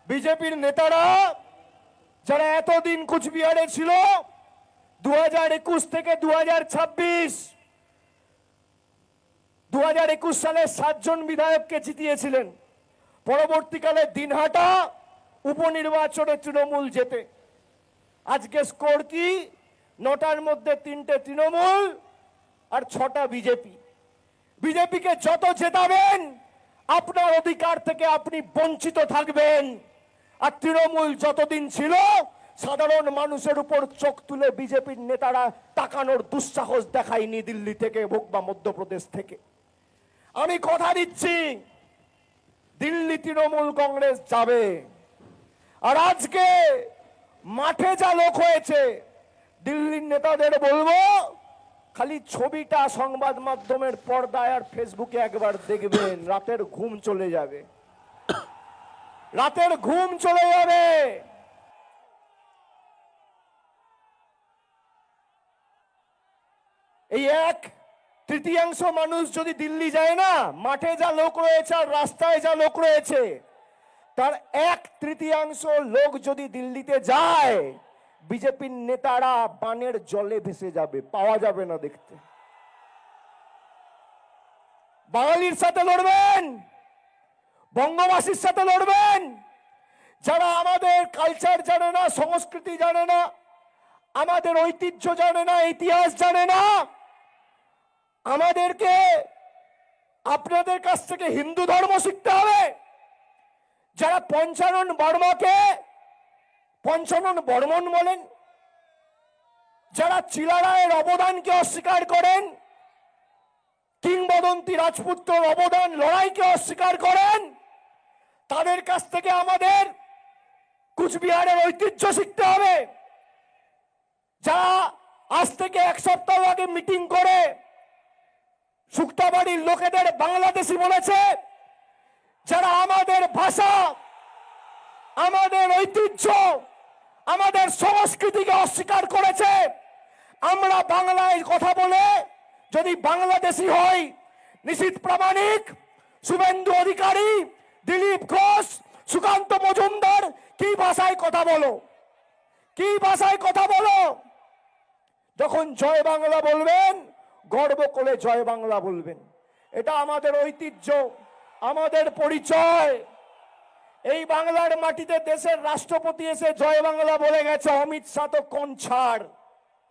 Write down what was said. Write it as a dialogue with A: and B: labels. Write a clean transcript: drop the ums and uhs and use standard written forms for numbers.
A: বিজেপির নেতারা যারা এতদিন কুচবিহারে ছিল 2021 থেকে 2026 2021 সালে 7 জন বিধায়ককে জিতিয়েছিলেন। পরবর্তীকালে দিনহাটা উপনির্বাচনে তৃণমূল জেতে। আজকে স্কোর কি? 9টার মধ্যে 3টে তৃণমূল আর 6টা বিজেপি। বিজেপিকে যত জেতাবেন আপনার অধিকার থেকে আপনি বঞ্চিত থাকবেন। আর তৃণমূল যতদিন ছিল সাধারণ মানুষের উপর চোখ তুলে বিজেপির নেতারা তাকানোর দুঃসাহস দেখায়নি দিল্লি থেকে হোক বা মধ্যপ্রদেশ থেকে। আমি কথা দিচ্ছি দিল্লি তৃণমূল কংগ্রেস যাবে। আর আজকে মাঠে যা লোক হয়েছে দিল্লির নেতাদের বলবো খালি ছবিটা সংবাদ মাধ্যমের পর্দায় আর ফেসবুকে একবার দেখবেন, রাতের ঘুম চলে যাবে, রাতের ঘুম চলে যাবে। এই 1/3 মানুষ যদি দিল্লি যায় না, মাঠে যা লোক রয়েছে আর রাস্তায় যা লোক রয়েছে তার 1/3 লোক যদি দিল্লিতে যায় বিজেপির নেতারা বানের জলে ভেসে যাবে, পাওয়া যাবে না দেখতে। বাঙালির সাথে লড়বেন, বঙ্গবাসীর সাথে লড়বেন। যারা আমাদের কালচার জানে না, সংস্কৃতি জানে না, আমাদের ঐতিহ্য জানে না, ইতিহাস জানে না, আমাদেরকে আপনাদের কাছ থেকে হিন্দু ধর্ম শিখতে হবে। যারা পঞ্চানন বর্মাকে পঞ্চানন বর্মন বলেন, যারা চিলারায়ের অবদানকে অস্বীকার করেন, কিংবদন্তি রাজপুত্র অবদান লড়াইকে অস্বীকার করেন, তাদের কাছ থেকে আমাদের কুচবিহারের ঐতিহ্য শিখতে হবে। যারা আজ থেকে 1 সপ্তাহ আগে মিটিং করে শুক্তাবাড়ির লোকেদের বাংলাদেশি বলেছে, যারা আমাদের ভাষা, আমাদের ঐতিহ্য, আমাদের সংস্কৃতিকে অস্বীকার করেছে, আমরা বাংলায় কথা বলে যদি বাংলাদেশি হই, নিশীথ প্রামাণিক, শুভেন্দু অধিকারী, দিলীপ ঘোষ, সুকান্ত মজুমদার কি ভাষায় কথা বলো, কি ভাষায় কথা বলো? যখন জয় বাংলা বলবেন গর্ব করে জয় বাংলা বলবেন। এটা আমাদের ঐতিহ্য, আমাদের পরিচয়। এই বাংলার মাটিতে দেশের রাষ্ট্রপতি এসে জয় বাংলা বলে গেছে, অমিত শাহ তো কোন ছাড়।